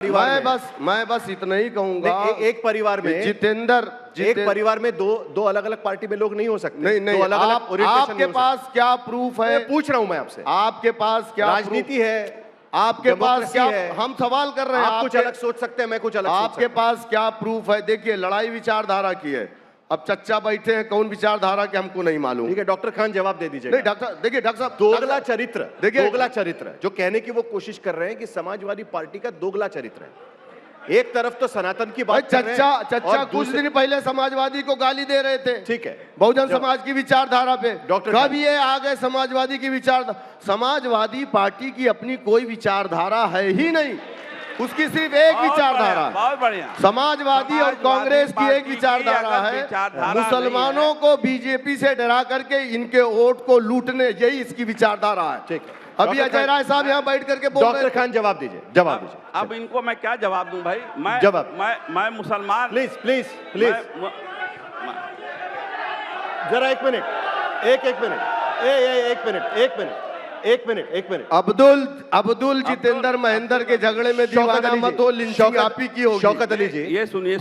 मैं बस इतना ही कहूंगा। एक परिवार में एक परिवार में दो अलग अलग पार्टी में लोग नहीं हो सकते। नहीं, दो अलग अलग ओरिएंटेशन आपके पास क्या प्रूफ है? पूछ रहा हूं मैं आपसे। आपके पास क्या राजनीति है? आपके पास क्या है? हम सवाल कर रहे हैं। आप कुछ अलग सोच सकते हैं, मैं कुछ अलग। आपके पास क्या प्रूफ है? देखिए, लड़ाई विचारधारा की है। अब चच्चा बैठे हैं, कौन विचारधारा के हमको नहीं मालूम। ठीक है, डॉक्टर खान जवाब दे दीजिए। नहीं डॉक्टर, देखिए डॉक्टर साहब, दोगला चरित्र, देखिए दोगला चरित्र जो कहने की वो कोशिश कर रहे हैं कि समाजवादी पार्टी का दोगला चरित्र है। एक तरफ तो सनातन की बात कर रहे हैं, चच्चा कुछ दिन पहले समाजवादी को गाली दे रहे थे। ठीक है, बहुजन समाज की विचारधारा पे। डॉक्टर कब ये आ गए समाजवादी की विचारधारा? समाजवादी पार्टी की अपनी कोई विचारधारा है ही नहीं, उसकी सिर्फ एक विचारधारा। बहुत बढ़िया। समाजवादी और कांग्रेस की एक विचारधारा है, मुसलमानों को बीजेपी से डरा करके इनके वोट को लूटने, यही इसकी विचारधारा है। ठीक है, अभी अजय राय साहब यहाँ बैठ करके बोल रहे हैं। डॉक्टर खान जवाब दीजिए, जवाब दीजिए। अब इनको मैं क्या जवाब दूं भाई? मैं मुसलमान। प्लीज प्लीज प्लीज जरा एक मिनट, एक मिनट। अब्दुल जितेंद्र महेंद्र के झगड़े में दीवाना मत हो, लिंचिंग आप ही की होगी। शौकत अली जी, ये सुनिए,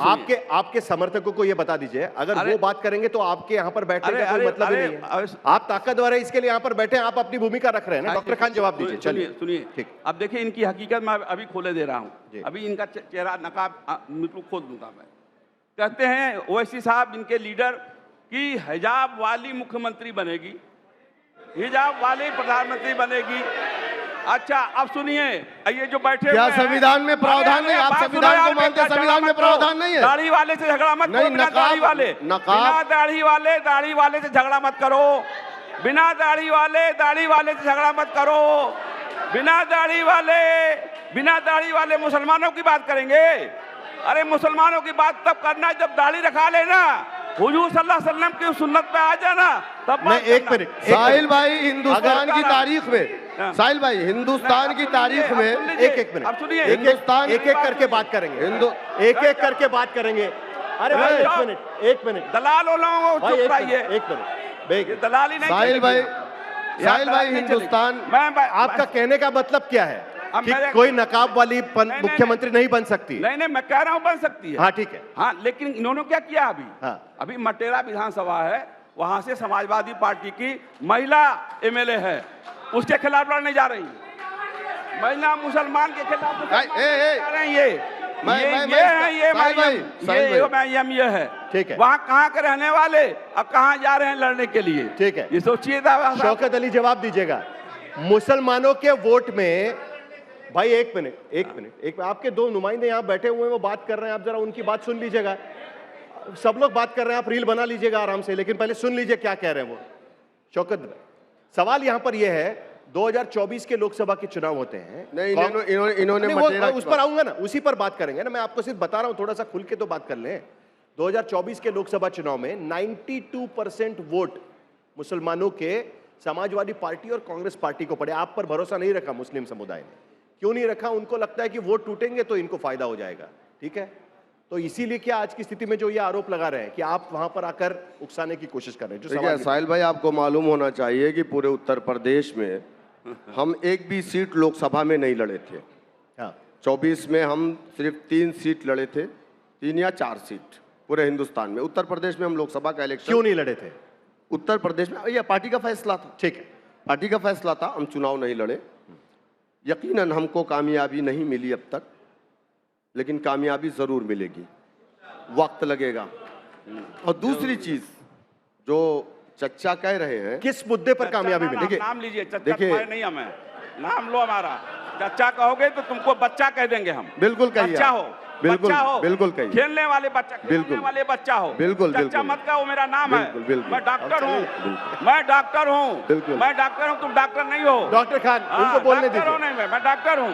आपके समर्थकों को ये बता दीजिए, अगर वो बात करेंगे तो आपके यहाँ पर बैठने का कोई मतलब ही नहीं है। आप ताकतवर है, इसके लिए यहाँ पर बैठे हैं, आप अपनी भूमिका रख रहे हैं ना। डॉक्टर खान जवाब दीजिए। चलिए सुनिए, ठीक। अब देखिए, इनकी हकीकत मैं अभी खोले दे रहा हूँ। अभी इनका चेहरा नकाब बिल्कुल खोल दूंगा मैं। कहते हैं ओवैसी साहब, इनके लीडर, की हिजाब वाली मुख्यमंत्री बनेगी, हिजाब वाली प्रधानमंत्री बनेगी। अच्छा, अब सुनिए, ये जो बैठे क्या संविधान में प्रावधान नहीं? आप संविधान को मानते हैं? संविधान में प्रावधान नहीं है? दाढ़ी वाले से झगड़ा मत करो। बिना दाढ़ी वाले, दाढ़ी वाले से झगड़ा मत करो। बिना दाढ़ी वाले से झगड़ा मत करो। बिना दाढ़ी वाले मुसलमानों की बात करेंगे? अरे मुसलमानों की बात तब करना जब दाढ़ी रखा लेना, हुजूर सल्लल्लाहु अलैहि वसल्लम की सुन्नत पे आ जाना, तब। मैं एक मिनट, साहिल भाई, हिंदुस्तान की तारीख में, साहिल भाई, हिंदुस्तान की तारीख में एक मिनट, अब सुनिए, हिंदुस्तान एक करके बात करेंगे, एक करके बात करेंगे। अरे भाई एक मिनट, दलाल लोगों को चुप रहिए। एक मिनट, दलाली नहीं। साहिल भाई, हिंदुस्तान, आपका कहने का मतलब क्या है कि कोई नकाब वाली मुख्यमंत्री नहीं बन सकती? नहीं, मैं कह रहा हूं बन सकती है। हाँ ठीक है, हाँ, लेकिन इन्होंने क्या किया अभी? हाँ। अभी मटेरा विधानसभा है, वहां से समाजवादी पार्टी की महिला एमएलए है, उसके खिलाफ लड़ने जा रही है। महिला मुसलमान के खिलाफ जा रहे हैं। ये है। ठीक है, वहाँ कहाँ के रहने वाले अब कहाँ जा रहे हैं लड़ने के लिए? ठीक है, ये सोचिए। शौकत अली जवाब दीजिएगा। मुसलमानों के वोट में, भाई एक मिनट, आपके दो नुमाइंदे यहाँ बैठे हुए हैं, वो बात कर रहे हैं, आप जरा उनकी बात सुन लीजिएगा। सब लोग बात कर रहे हैं, आप रील बना लीजिएगा आराम से, लेकिन पहले सुन लीजिए क्या कह रहे हैं वो। शौकत, सवाल यहाँ पर यह है, 2024 के लोकसभा के चुनाव होते हैं। नहीं, इन्होंने उस पर आऊंगा ना, उसी पर बात करेंगे ना। मैं आपको सिर्फ बता रहा हूं, थोड़ा सा खुल के तो बात कर लें। 2024 के लोकसभा चुनाव में 92% वोट मुसलमानों के समाजवादी पार्टी और कांग्रेस पार्टी को पड़े। आप पर भरोसा नहीं रखा मुस्लिम समुदाय ने। क्यों नहीं रखा? उनको लगता है कि वोट टूटेंगे तो इनको फायदा हो जाएगा। ठीक है, तो इसीलिए क्या आज की स्थिति में जो ये आरोप लगा रहे हैं कि आप वहां पर आकर उकसाने की कोशिश कर रहे हैं। जो साहिल भाई, आपको मालूम होना चाहिए कि पूरे उत्तर प्रदेश में हम एक भी सीट लोकसभा में नहीं लड़े थे। हाँ, 24 में हम सिर्फ 3 सीट लड़े थे, 3 या 4 सीट पूरे हिंदुस्तान में। उत्तर प्रदेश में हम लोकसभा का इलेक्शन क्यों नहीं लड़े थे? उत्तर प्रदेश में यह पार्टी का फैसला था। ठीक है, पार्टी का फैसला था, हम चुनाव नहीं लड़े। यकीनन हमको कामयाबी नहीं मिली अब तक, लेकिन कामयाबी जरूर मिलेगी, वक्त लगेगा। और दूसरी चीज जो चच्चा कह रहे हैं, किस मुद्दे पर कामयाबी मिलेगी? नाम लीजिए, चच्चा नहीं, हमें नाम लो हमारा। चच्चा कहोगे तो तुमको बच्चा कह देंगे हम। बिल्कुल कहिए, बच्चा हो, बिल्कुल कहिए, खेलने वाले बच्चा, खेलने वाले बच्चा हो। बिल्कुल चच्चा मत कहो, मेरा नाम है। मैं डॉक्टर हूँ, तुम डॉक्टर नहीं हो। डॉक्टर खान, उनको बोलने दीजिए। मैं डॉक्टर हूँ,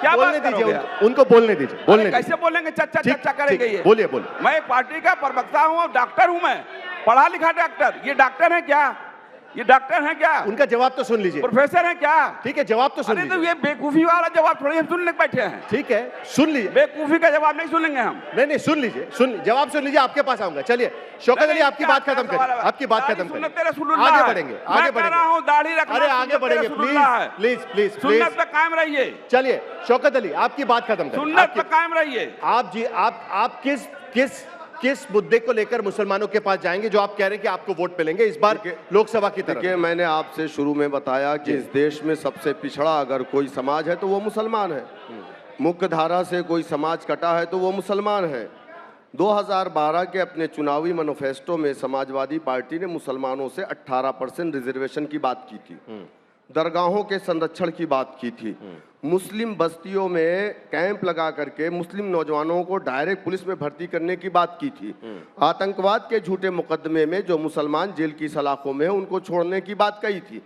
क्या बोलने दीजिए उनको, बोलने दीजिए। कैसे बोलेंगे? चच्चा करेंगे ये? बोलिए। मैं पार्टी का प्रवक्ता हूँ, डॉक्टर हूँ, मैं पढ़ा लिखा डॉक्टर। ये डॉक्टर है क्या? ये डॉक्टर हैं क्या? उनका जवाब तो सुन लीजिए। प्रोफेसर हैं क्या? ठीक है, जवाब तो सुन अरे तो लीजिए। ये बेवकूफी वाला जवाब थोड़ी हम सुनने को बैठे हैं। ठीक है, सुन लीजिए। बेवकूफी का जवाब नहीं सुनेंगे हम। नहीं, सुन लीजिए, जवाब सुन लीजिए, आपके पास आऊंगा। चलिए शौकत अली, आपकी बात खत्म करिए, आपकी बात खत्म करिए। आगे बढ़ेंगे, आगे बढ़ेंगे। दाढ़ी रखना, अरे आगे बढ़ेंगे, प्लीज प्लीज प्लीज सुन्नत प्लीज। पे कायम रहिए। चलिए शौकत अली, आपकी बात खत्म करिए। सुन्नत पे कायम रहिए। आप जी, आप किस मुद्दे को लेकर मुसलमानों के पास जाएंगे जो आप कह रहे हैं कि आपको वोट मिलेंगे इस बार लोकसभा की तरफ? देखिए, मैंने आपसे शुरू में बताया कि इस देश में सबसे पिछड़ा अगर कोई समाज है तो वो मुसलमान है। मुख्य धारा से कोई समाज कटा है तो वो मुसलमान है। 2012 के अपने चुनावी मैनिफेस्टो में समाजवादी पार्टी ने मुसलमानों से 18% रिजर्वेशन की बात की थी, दरगाहों के संरक्षण की बात की थी, मुस्लिम बस्तियों में कैंप लगा करके मुस्लिम नौजवानों को डायरेक्ट पुलिस में भर्ती करने की बात की थी, आतंकवाद के झूठे मुकदमे में जो मुसलमान जेल की सलाखों में हैं उनको छोड़ने की बात कही थी।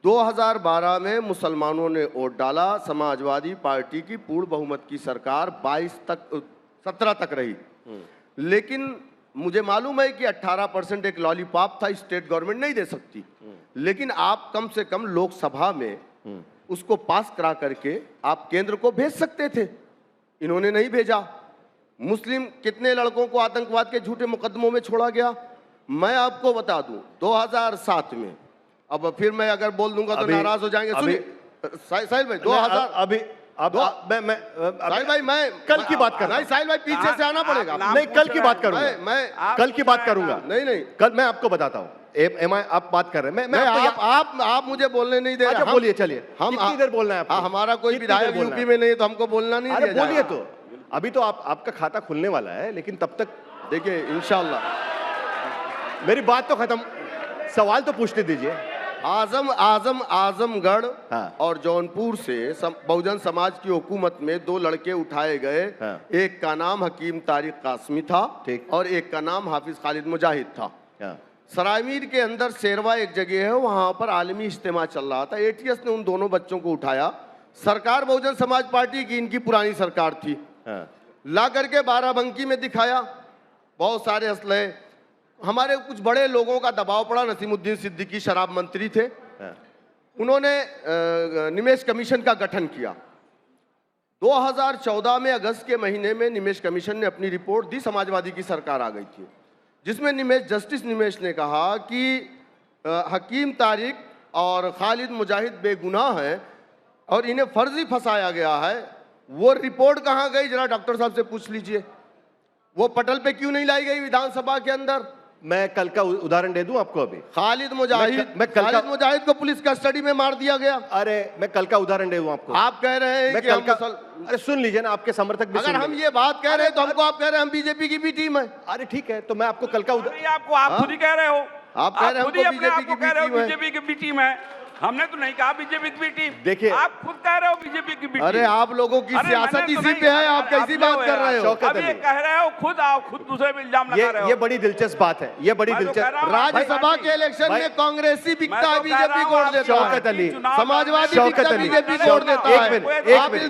2012 में मुसलमानों ने वोट डाला, समाजवादी पार्टी की पूर्ण बहुमत की सरकार 17 तक रही। लेकिन मुझे मालूम है कि 18% एक लॉलीपॉप था, स्टेट गवर्नमेंट नहीं दे सकती, लेकिन आप कम से कम लोकसभा में उसको पास करा करके आप केंद्र को भेज सकते थे। इन्होंने नहीं भेजा। मुस्लिम कितने लड़कों को आतंकवाद के झूठे मुकदमों में छोड़ा गया, मैं आपको बता दूं 2007 में। अब फिर मैं अगर बोल दूंगा तो नाराज हो जाएंगे। सुनिए साहिल भाई, 2000 अभी अब मैं साहिल भाई, मैं कल की बात कर रहा हूं। नहीं साहिल भाई, पीछे से आना पड़ेगा। नहीं, कल की बात करूंगा, मैं कल की बात करूंगा। नहीं कल मैं आपको बताता हूँ। आप बात कर रहे हैं, मैं आप मुझे बोलने नहीं दे रहे। अच्छा बोलिए, चलिए। हम कितनी देर बोलना है आपको? हाँ, हमारा कोई विधायक यूपी में नहीं है तो हमको बोलना नहीं दिया बोलिए। जाएगा। तो अभी तो आपका खाता खुलने वाला है, लेकिन तब तक देखिए इंशाल्लाह मेरी बात तो खत्म, सवाल तो पूछने दीजिए। आजमगढ़ हाँ। और जौनपुर से बहुजन समाज की हुकूमत में 2 लड़के उठाए गए। हाँ। एक का नाम हकीम तारिक कासमी था, ठीक। और एक का नाम हाफिज खालिद मुजाहिद था। हाँ। सरायमीर के अंदर शेरवा एक जगह है, वहां पर आलमी इज्तिमा चल रहा था। एटीएस ने उन दोनों बच्चों को उठाया। सरकार बहुजन समाज पार्टी की, इनकी पुरानी सरकार थी। हाँ। ला करके बाराबंकी में दिखाया, बहुत सारे असलहे। हमारे कुछ बड़े लोगों का दबाव पड़ा, नसीमुद्दीन सिद्दीकी शराब मंत्री थे, उन्होंने निमेश कमीशन का गठन किया। 2014 में अगस्त के महीने में निमेश कमीशन ने अपनी रिपोर्ट दी, समाजवादी की सरकार आ गई थी, जिसमें जस्टिस निमेश ने कहा कि हकीम तारिक और खालिद मुजाहिद बेगुनाह हैं और इन्हें फर्जी फंसाया गया है। वो रिपोर्ट कहाँ गई, जरा डॉक्टर साहब से पूछ लीजिए। वो पटल पे क्यों नहीं लाई गई विधानसभा के अंदर? मैं कल का उदाहरण दे दूं आपको। अभी खालिद मुजाहिद को पुलिस कस्टडी में मार दिया गया। अरे मैं कल का उदाहरण दे दूं आपको। आप कह रहे हैं कि अरे सुन लीजिए ना, आपके समर्थक भी अगर हम ये बात कह रहे हैं तो हमको आप कह रहे हैं हम बीजेपी की भी टीम है। अरे ठीक है, तो मैं आपको कल का आप खुद ही कह रहे हो, आप कह रहे हो बीजेपी की भी टीम है। हमने तो नहीं कहा बीजेपी की टीम। देखिए, आप खुद कह रहे हो बीजेपी की भी टीम। अरे आप लोगोग की सियासत इसी पे है, आप कैसी बात कर रहे हो? अब ये कह रहे हो खुद, आप खुद दूसरे पे इल्जाम लगा रहे हो। ये बड़ी दिलचस्प बात है, ये बड़ी दिलचस्प। राज्यसभा के इलेक्शन में कांग्रेसी बिकता है, बीजेपी को वोट देता है। शौकत अली, समाजवादी बिकता है, बीजेपी को वोट देता है। एक मिनट